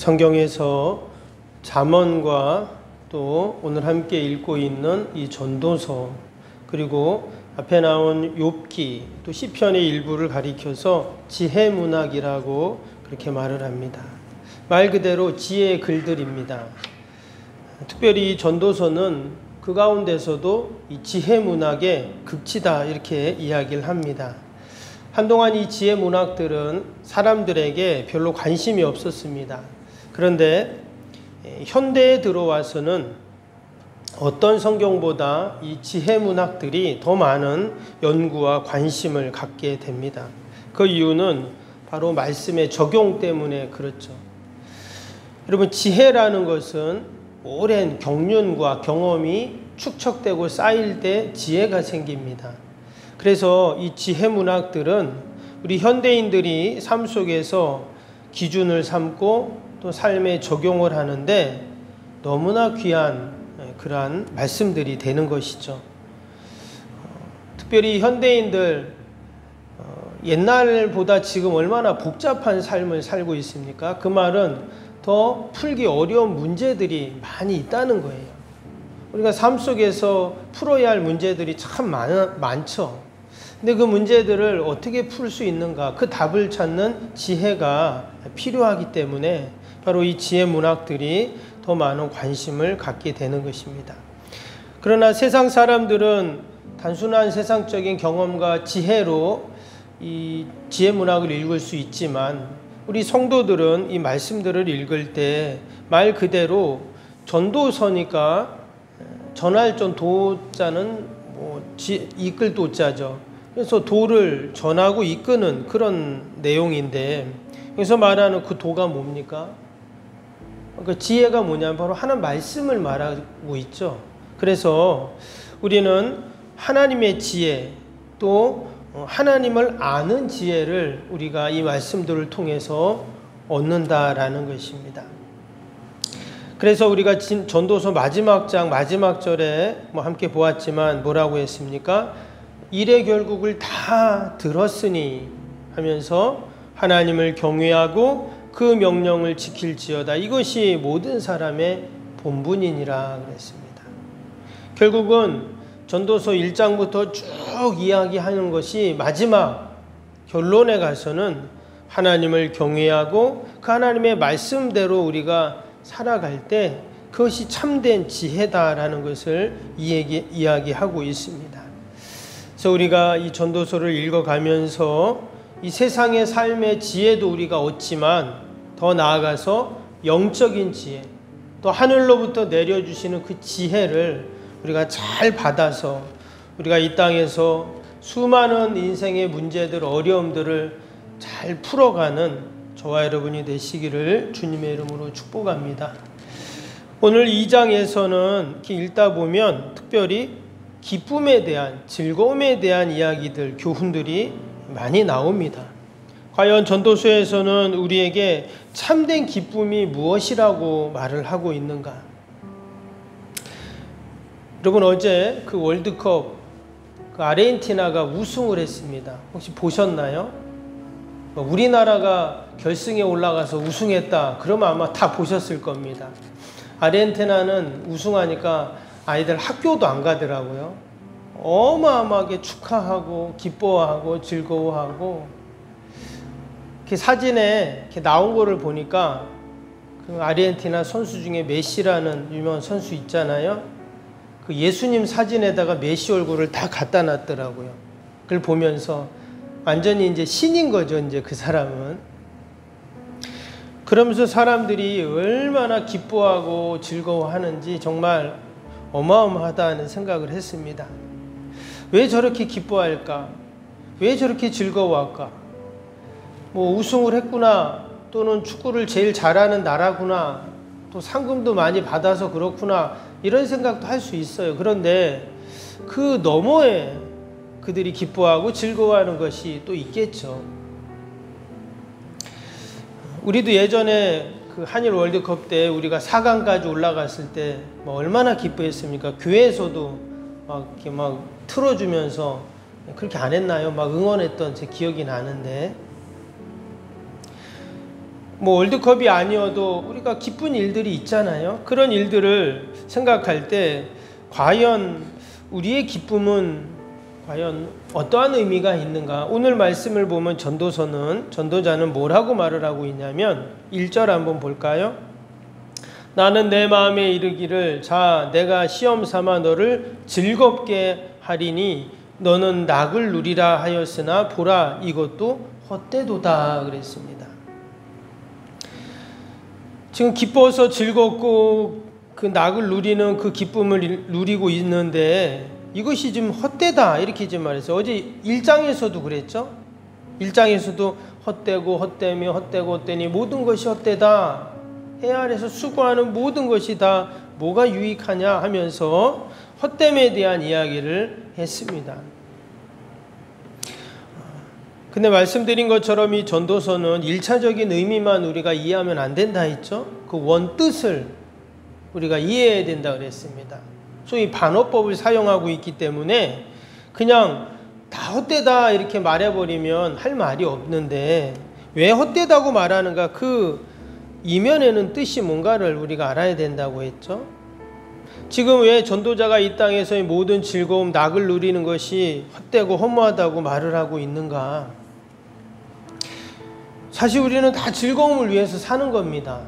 성경에서 잠언과 또 오늘 함께 읽고 있는 이 전도서, 그리고 앞에 나온 욥기, 또 시편의 일부를 가리켜서 지혜문학이라고 그렇게 말을 합니다. 말 그대로 지혜의 글들입니다. 특별히 이 전도서는 그 가운데서도 이 지혜문학의 극치다 이렇게 이야기를 합니다. 한동안 이 지혜문학들은 사람들에게 별로 관심이 없었습니다. 그런데 현대에 들어와서는 어떤 성경보다 이 지혜문학들이 더 많은 연구와 관심을 갖게 됩니다. 그 이유는 바로 말씀의 적용 때문에 그렇죠. 여러분, 지혜라는 것은 오랜 경륜과 경험이 축적되고 쌓일 때 지혜가 생깁니다. 그래서 이 지혜문학들은 우리 현대인들이 삶 속에서 기준을 삼고 또 삶에 적용을 하는데 너무나 귀한 그러한 말씀들이 되는 것이죠. 특별히 현대인들 옛날보다 지금 얼마나 복잡한 삶을 살고 있습니까? 그 말은 더 풀기 어려운 문제들이 많이 있다는 거예요. 우리가 삶 속에서 풀어야 할 문제들이 참 많죠. 근데 그 문제들을 어떻게 풀 수 있는가, 그 답을 찾는 지혜가 필요하기 때문에 바로 이 지혜 문학들이 더 많은 관심을 갖게 되는 것입니다. 그러나 세상 사람들은 단순한 세상적인 경험과 지혜로 이 지혜 문학을 읽을 수 있지만, 우리 성도들은 이 말씀들을 읽을 때 말 그대로 전도서니까 전할 전 도자는 이끌 도자죠. 그래서 도를 전하고 이끄는 그런 내용인데, 여기서 말하는 그 도가 뭡니까? 그 지혜가 뭐냐면 바로 하나님 말씀을 말하고 있죠. 그래서 우리는 하나님의 지혜, 또 하나님을 아는 지혜를 우리가 이 말씀들을 통해서 얻는다라는 것입니다. 그래서 우리가 전도서 마지막 장 마지막 절에 함께 보았지만 뭐라고 했습니까? 일의 결국을 다 들었으니 하면서 하나님을 경외하고 그 명령을 지킬지어다. 이것이 모든 사람의 본분이니라 그랬습니다. 결국은 전도서 1장부터 쭉 이야기하는 것이 마지막 결론에 가서는 하나님을 경외하고 그 하나님의 말씀대로 우리가 살아갈 때 그것이 참된 지혜다라는 것을 이야기하고 있습니다. 그래서 우리가 이 전도서를 읽어가면서 이 세상의 삶의 지혜도 우리가 얻지만 더 나아가서 영적인 지혜, 또 하늘로부터 내려주시는 그 지혜를 우리가 잘 받아서 우리가 이 땅에서 수많은 인생의 문제들, 어려움들을 잘 풀어가는 저와 여러분이 되시기를 주님의 이름으로 축복합니다. 오늘 2장에서는 이렇게 읽다 보면 특별히 기쁨에 대한, 즐거움에 대한 이야기들, 교훈들이 많이 나옵니다. 과연 전도서에서는 우리에게 참된 기쁨이 무엇이라고 말을 하고 있는가? 여러분, 어제 그 월드컵 그 아르헨티나가 우승을 했습니다. 혹시 보셨나요? 우리나라가 결승에 올라가서 우승했다 그러면 아마 다 보셨을 겁니다. 아르헨티나는 우승하니까 아이들 학교도 안 가더라고요. 어마어마하게 축하하고 기뻐하고 즐거워하고, 이렇게 사진에 이렇게 나온 거를 보니까 그 아르헨티나 선수 중에 메시라는 유명한 선수 있잖아요. 그 예수님 사진에다가 메시 얼굴을 다 갖다 놨더라고요. 그걸 보면서 완전히 이제 신인 거죠, 이제 그 사람은. 그러면서 사람들이 얼마나 기뻐하고 즐거워하는지 정말 어마어마하다는 생각을 했습니다. 왜 저렇게 기뻐할까? 왜 저렇게 즐거워할까? 우승을 했구나, 또는 축구를 제일 잘하는 나라구나, 또 상금도 많이 받아서 그렇구나, 이런 생각도 할 수 있어요. 그런데 그 너머에 그들이 기뻐하고 즐거워하는 것이 또 있겠죠. 우리도 예전에 그 한일 월드컵 때 우리가 4강까지 올라갔을 때 얼마나 기뻐했습니까? 교회에서도 이렇게 틀어주면서 그렇게 안 했나요? 응원했던 제 기억이 나는데, 뭐 월드컵이 아니어도 우리가 기쁜 일들이 있잖아요. 그런 일들을 생각할 때 과연 우리의 기쁨은 과연 어떠한 의미가 있는가? 오늘 말씀을 보면 전도자는 뭐라고 말을 하고 있냐면 1절 한번 볼까요? 나는 내 마음에 이르기를 자 내가 시험 삼아 너를 즐겁게 하리니 너는 낙을 누리라 하였으나 보라 이것도 헛되도다 그랬습니다. 지금 기뻐서 즐겁고 그 낙을 누리는 그 기쁨을 누리고 있는데 이것이 지금 헛되다 이렇게 지금 말했어요. 어제 1장에서도 그랬죠. 1장에서도 헛되고 헛되며 헛되고 헛되니 모든 것이 헛되다. 해 아래서 수고하는 모든 것이 다 뭐가 유익하냐 하면서 헛됨에 대한 이야기를 했습니다. 근데 말씀드린 것처럼 이 전도서는 1차적인 의미만 우리가 이해하면 안 된다 했죠. 그 원뜻을 우리가 이해해야 된다 그랬습니다. 소위 반어법을 사용하고 있기 때문에 그냥 다 헛되다 이렇게 말해버리면 할 말이 없는데 왜 헛되다고 말하는가 그 이면에는 뜻이 뭔가를 우리가 알아야 된다고 했죠. 지금 왜 전도자가 이 땅에서의 모든 즐거움, 낙을 누리는 것이 헛되고 허무하다고 말을 하고 있는가? 사실 우리는 다 즐거움을 위해서 사는 겁니다.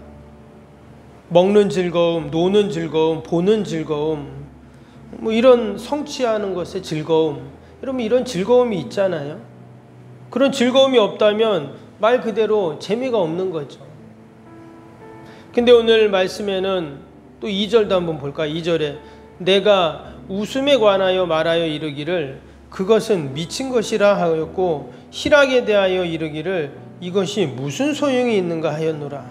먹는 즐거움, 노는 즐거움, 보는 즐거움, 뭐 이런 성취하는 것의 즐거움, 여러분 이런 즐거움이 있잖아요. 그런 즐거움이 없다면 말 그대로 재미가 없는 거죠. 근데 오늘 말씀에는 또 2절도 한번 볼까요? 2절에 내가 웃음에 관하여 말하여 이르기를 그것은 미친 것이라 하였고 희락에 대하여 이르기를 이것이 무슨 소용이 있는가 하였노라.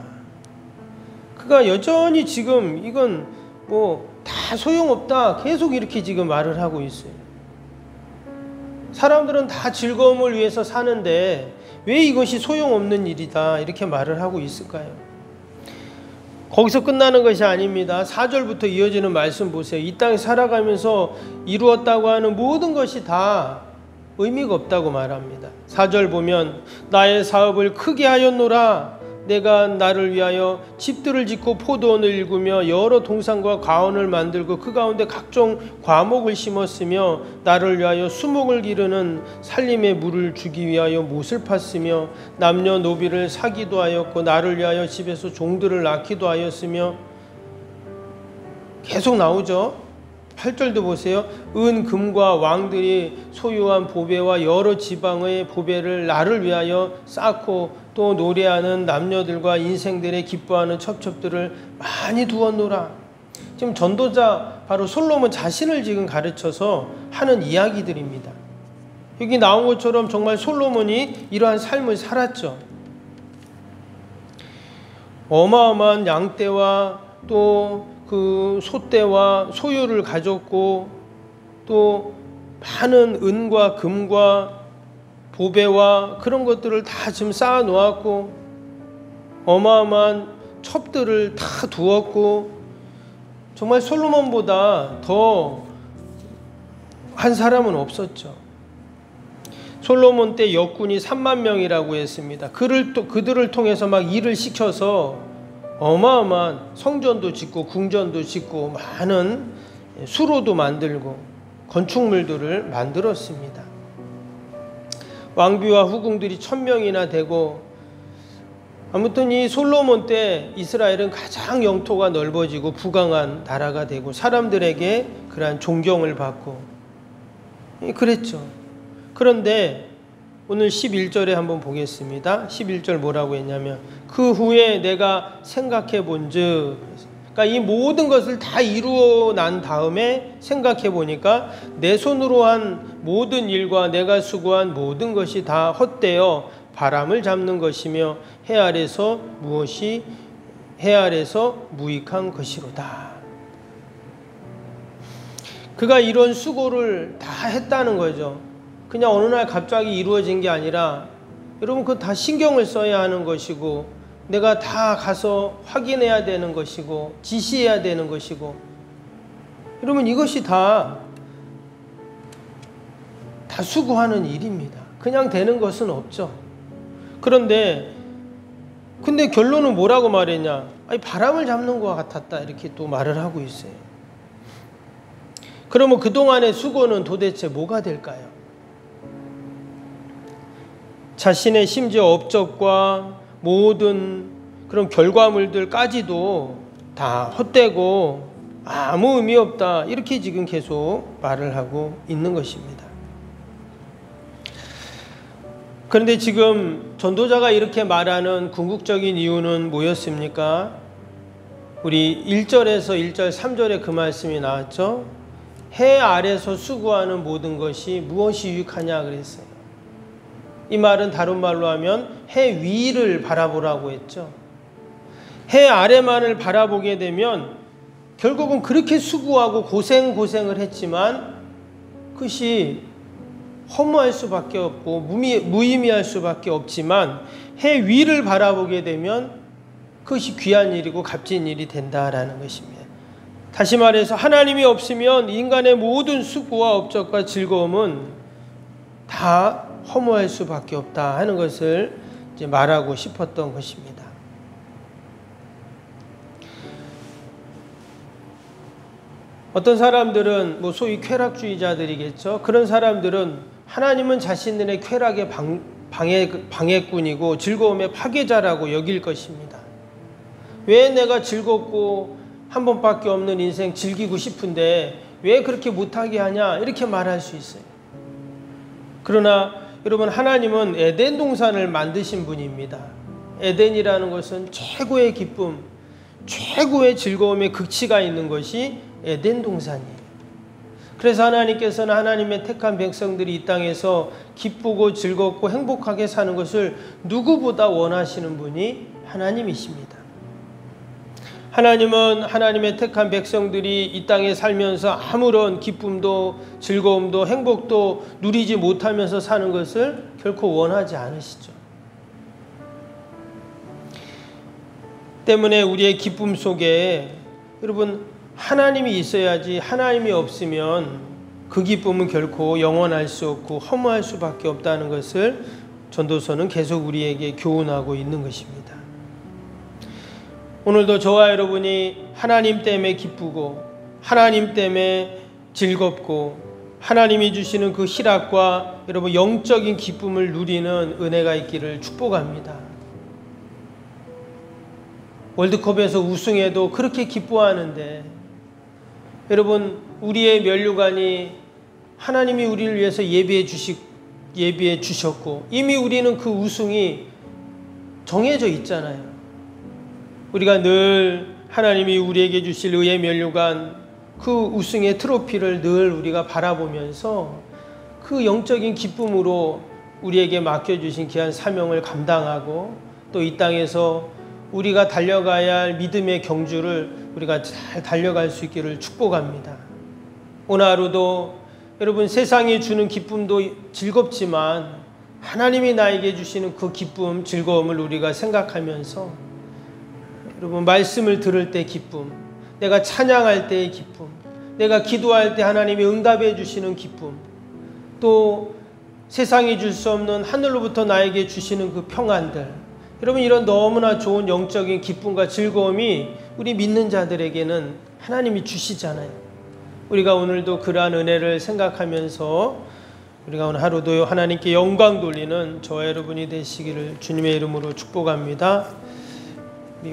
그가 여전히 지금 이건 뭐 다 소용없다 계속 이렇게 지금 말을 하고 있어요. 사람들은 다 즐거움을 위해서 사는데 왜 이것이 소용없는 일이다 이렇게 말을 하고 있을까요? 거기서 끝나는 것이 아닙니다. 4절부터 이어지는 말씀 보세요. 이 땅에 살아가면서 이루었다고 하는 모든 것이 다 의미가 없다고 말합니다. 4절 보면 나의 사업을 크게 하였노라. 내가 나를 위하여 집들을 짓고 포도원을 일구며 여러 동산과 과원을 만들고 그 가운데 각종 과목을 심었으며 나를 위하여 수목을 기르는 살림의 물을 주기 위하여 못을 팠으며 남녀노비를 사기도 하였고 나를 위하여 집에서 종들을 낳기도 하였으며 계속 나오죠. 8절도 보세요. 은, 금과 왕들이 소유한 보배와 여러 지방의 보배를 나를 위하여 쌓고 또 노래하는 남녀들과 인생들의 기뻐하는 첩첩들을 많이 두었노라. 지금 전도자 바로 솔로몬 자신을 지금 가르쳐서 하는 이야기들입니다. 여기 나온 것처럼 정말 솔로몬이 이러한 삶을 살았죠. 어마어마한 양떼와 또 그 소떼와 소유를 가졌고 또 많은 은과 금과 보배와 그런 것들을 다 지금 쌓아 놓았고 어마어마한 첩들을 다 두었고 정말 솔로몬보다 더 한 사람은 없었죠. 솔로몬 때 역군이 3만 명이라고 했습니다. 그들을 통해서 막 일을 시켜서 어마어마한 성전도 짓고 궁전도 짓고 많은 수로도 만들고 건축물들을 만들었습니다. 왕비와 후궁들이 1000명이나 되고 아무튼 이 솔로몬 때 이스라엘은 가장 영토가 넓어지고 부강한 나라가 되고 사람들에게 그러한 존경을 받고 그랬죠. 그런데 오늘 11절에 한번 보겠습니다. 11절 뭐라고 했냐면 그 후에 내가 생각해 본즉 그러니까 이 모든 것을 다 이루어 난 다음에 생각해 보니까 내 손으로 한 모든 일과 내가 수고한 모든 것이 다 헛되어 바람을 잡는 것이며 해 아래서 무익한 것이로다. 그가 이런 수고를 다 했다는 거죠. 그냥 어느 날 갑자기 이루어진 게 아니라 여러분 그거 다 신경을 써야 하는 것이고 내가 다 가서 확인해야 되는 것이고 지시해야 되는 것이고 여러분 이것이 다 수고하는 일입니다. 그냥 되는 것은 없죠. 그런데 근데 결론은 뭐라고 말했냐? 아니, 바람을 잡는 것 같았다. 이렇게 또 말을 하고 있어요. 그러면 그동안의 수고는 도대체 뭐가 될까요? 자신의 심지어 업적과 모든 그런 결과물들까지도 다 헛되고 아무 의미 없다. 이렇게 지금 계속 말을 하고 있는 것입니다. 그런데 지금 전도자가 이렇게 말하는 궁극적인 이유는 뭐였습니까? 우리 1절에서 1절 3절에 그 말씀이 나왔죠. 해 아래서 수고하는 모든 것이 무엇이 유익하냐 그랬어요. 이 말은 다른 말로 하면 해 위를 바라보라고 했죠. 해 아래만을 바라보게 되면 결국은 그렇게 수고하고 고생을 했지만 그것이 허무할 수밖에 없고 무의미할 수밖에 없지만 해 위를 바라보게 되면 그것이 귀한 일이고 값진 일이 된다라는 것입니다. 다시 말해서 하나님이 없으면 인간의 모든 수고와 업적과 즐거움은 다 허무할 수밖에 없다 하는 것을 이제 말하고 싶었던 것입니다. 어떤 사람들은 소위 쾌락주의자들이겠죠. 그런 사람들은 하나님은 자신들의 쾌락의 방해꾼이고 즐거움의 파괴자라고 여길 것입니다. 왜 내가 즐겁고 한 번밖에 없는 인생 즐기고 싶은데 왜 그렇게 못하게 하냐 이렇게 말할 수 있어요. 그러나 여러분, 하나님은 에덴 동산을 만드신 분입니다. 에덴이라는 것은 최고의 기쁨, 최고의 즐거움의 극치가 있는 것이 에덴 동산이에요. 그래서 하나님께서는 하나님의 택한 백성들이 이 땅에서 기쁘고 즐겁고 행복하게 사는 것을 누구보다 원하시는 분이 하나님이십니다. 하나님은 하나님의 택한 백성들이 이 땅에 살면서 아무런 기쁨도 즐거움도 행복도 누리지 못하면서 사는 것을 결코 원하지 않으시죠. 때문에 우리의 기쁨 속에 여러분, 하나님이 있어야지, 하나님이 없으면 그 기쁨은 결코 영원할 수 없고 허무할 수밖에 없다는 것을 전도서는 계속 우리에게 교훈하고 있는 것입니다. 오늘도 저와 여러분이 하나님 때문에 기쁘고 하나님 때문에 즐겁고 하나님이 주시는 그 희락과 여러분 영적인 기쁨을 누리는 은혜가 있기를 축복합니다. 월드컵에서 우승해도 그렇게 기뻐하는데 여러분, 우리의 면류관이 하나님이 우리를 위해서 예비해 주셨고 이미 우리는 그 우승이 정해져 있잖아요. 우리가 늘 하나님이 우리에게 주실 의의 면류관, 그 우승의 트로피를 늘 우리가 바라보면서 그 영적인 기쁨으로 우리에게 맡겨주신 귀한 사명을 감당하고 또 이 땅에서 우리가 달려가야 할 믿음의 경주를 우리가 잘 달려갈 수 있기를 축복합니다. 오늘 하루도 여러분, 세상이 주는 기쁨도 즐겁지만 하나님이 나에게 주시는 그 기쁨, 즐거움을 우리가 생각하면서 여러분, 말씀을 들을 때 기쁨, 내가 찬양할 때의 기쁨, 내가 기도할 때 하나님이 응답해 주시는 기쁨, 또 세상이 줄 수 없는 하늘로부터 나에게 주시는 그 평안들, 여러분, 이런 너무나 좋은 영적인 기쁨과 즐거움이 우리 믿는 자들에게는 하나님이 주시잖아요. 우리가 오늘도 그러한 은혜를 생각하면서 우리가 오늘 하루도 하나님께 영광 돌리는 저와 여러분이 되시기를 주님의 이름으로 축복합니다.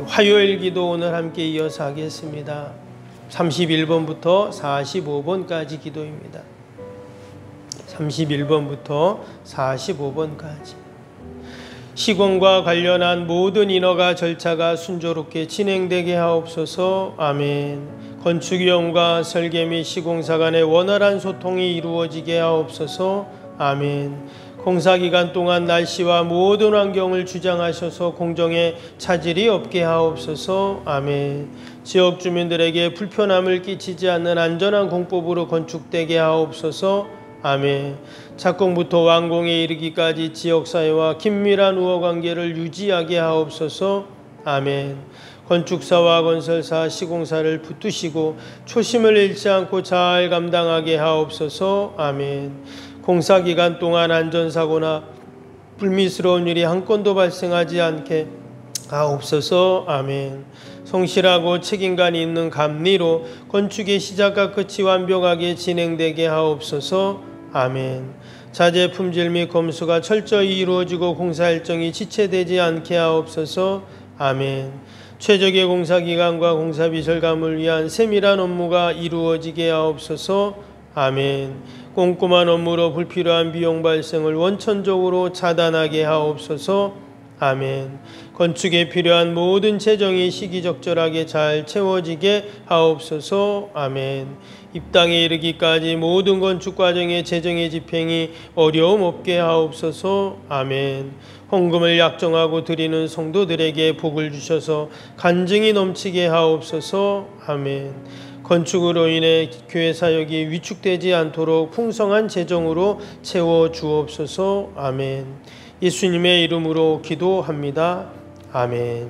화요일 기도 오늘 함께 이어서 하겠습니다. 31번부터 45번까지 기도입니다. 31번부터 45번까지. 시공과 관련한 모든 인허가 절차가 순조롭게 진행되게 하옵소서. 아멘. 건축위원과 설계 및 시공사 간의 원활한 소통이 이루어지게 하옵소서. 아멘. 공사기간 동안 날씨와 모든 환경을 주장하셔서 공정에 차질이 없게 하옵소서. 아멘. 지역 주민들에게 불편함을 끼치지 않는 안전한 공법으로 건축되게 하옵소서. 아멘. 착공부터 완공에 이르기까지 지역사회와 긴밀한 우호관계를 유지하게 하옵소서. 아멘. 건축사와 건설사, 시공사를 붙드시고 초심을 잃지 않고 잘 감당하게 하옵소서. 아멘. 공사기간 동안 안전사고나 불미스러운 일이 한 건도 발생하지 않게 하옵소서. 아멘. 성실하고 책임감이 있는 감리로 건축의 시작과 끝이 완벽하게 진행되게 하옵소서. 아멘. 자재 품질 및 검수가 철저히 이루어지고 공사 일정이 지체되지 않게 하옵소서. 아멘. 최적의 공사 기간과 공사비 절감을 위한 세밀한 업무가 이루어지게 하옵소서. 아멘. 꼼꼼한 업무로 불필요한 비용 발생을 원천적으로 차단하게 하옵소서. 아멘. 건축에 필요한 모든 재정이 시기적절하게 잘 채워지게 하옵소서. 아멘. 입당에 이르기까지 모든 건축 과정의 재정의 집행이 어려움 없게 하옵소서. 아멘. 헌금을 약정하고 드리는 성도들에게 복을 주셔서 간증이 넘치게 하옵소서. 아멘. 건축으로 인해 교회 사역이 위축되지 않도록 풍성한 재정으로 채워 주옵소서. 아멘. 예수님의 이름으로 기도합니다. 아멘.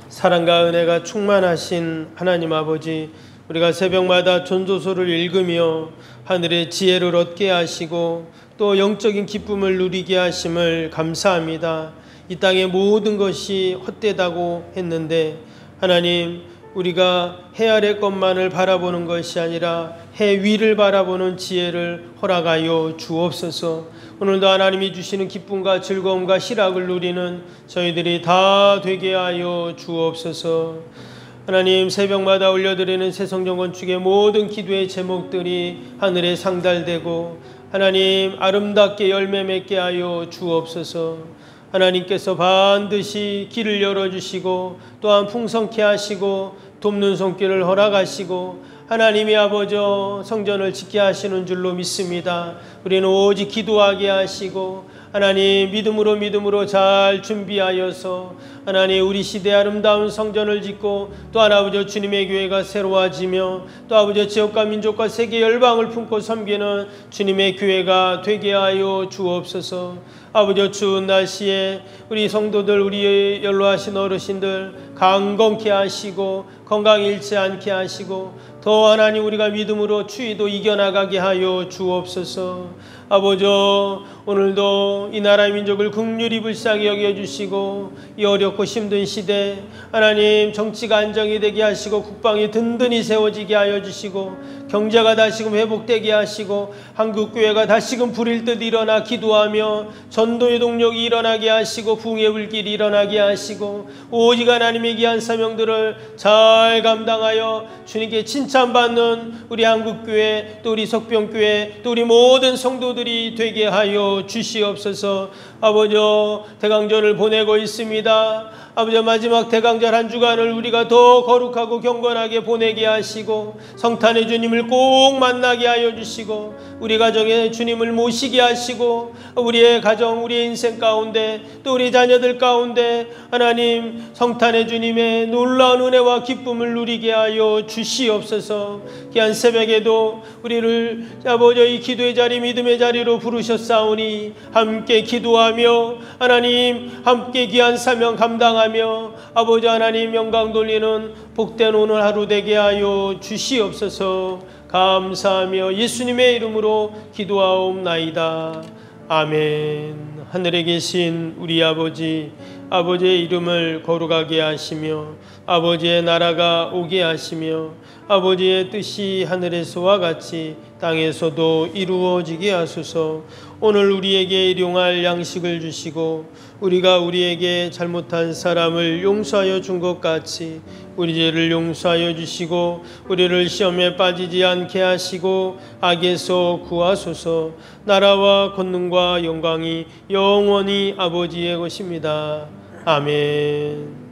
사랑과 은혜가 충만하신 하나님 아버지, 우리가 새벽마다 전도서를 읽으며 하늘의 지혜를 얻게 하시고 또 영적인 기쁨을 누리게 하심을 감사합니다. 이 땅의 모든 것이 헛되다고 했는데 하나님, 우리가 해 아래 것만을 바라보는 것이 아니라 해 위를 바라보는 지혜를 허락하여 주옵소서. 오늘도 하나님이 주시는 기쁨과 즐거움과 희락을 누리는 저희들이 다 되게 하여 주옵소서. 하나님, 새벽마다 올려드리는 새성전 건축의 모든 기도의 제목들이 하늘에 상달되고 하나님 아름답게 열매 맺게 하여 주옵소서. 하나님께서 반드시 길을 열어주시고 또한 풍성케 하시고 돕는 손길을 허락하시고 하나님이 아버지 성전을 짓게 하시는 줄로 믿습니다. 우리는 오직 기도하게 하시고 하나님 믿음으로 잘 준비하여서 하나님 우리 시대의 아름다운 성전을 짓고 또한 아버지 주님의 교회가 새로워지며 또 아버지 지역과 민족과 세계 열방을 품고 섬기는 주님의 교회가 되게 하여 주옵소서. 아버지 추운 날씨에 우리 성도들, 우리 연로하신 어르신들 강건케 하시고 건강 잃지 않게 하시고 더 하나님 우리가 믿음으로 추위도 이겨나가게 하여 주옵소서. 아버지 오늘도 이 나라의 민족을 긍휼히 불쌍히 여겨주시고 이 어렵고 힘든 시대 하나님 정치가 안정이 되게 하시고 국방이 든든히 세워지게 하여 주시고 경제가 다시금 회복되게 하시고 한국교회가 다시금 불일 듯 일어나 기도하며 전도의 동력이 일어나게 하시고 부흥의 불길이 일어나게 하시고 오직 하나님의 귀한 사명들을 잘 감당하여 주님께 칭찬받는 우리 한국교회 또 우리 석병교회 또 우리 모든 성도들이 되게 하여 주시옵소서. 아버지 대강절을 보내고 있습니다. 아버지 마지막 대강절 한 주간을 우리가 더 거룩하고 경건하게 보내게 하시고 성탄의 주님을 꼭 만나게 하여 주시고 우리 가정에 주님을 모시게 하시고 우리의 가정 우리의 인생 가운데 또 우리 자녀들 가운데 하나님 성탄의 주님의 놀라운 은혜와 기쁨을 누리게 하여 주시옵소서. 귀한 새벽에도 우리를 아버지 이 기도의 자리 믿음의 자리로 부르셨사오니 함께 기도하며 하나님 함께 귀한 사명 감당하며 아버지 하나님 영광 돌리는 복된 오늘 하루 되게 하여 주시옵소서. 감사하며 예수님의 이름으로 기도하옵나이다. 아멘. 하늘에 계신 우리 아버지, 아버지의 이름을 거룩하게 하시며 아버지의 나라가 오게 하시며 아버지의 뜻이 하늘에서와 같이 땅에서도 이루어지게 하소서. 오늘 우리에게 일용할 양식을 주시고 우리가 우리에게 잘못한 사람을 용서하여 준 것 같이 우리 죄를 용서하여 주시고 우리를 시험에 빠지지 않게 하시고 악에서 구하소서. 나라와 권능과 영광이 영원히 아버지의 것입니다. 아멘.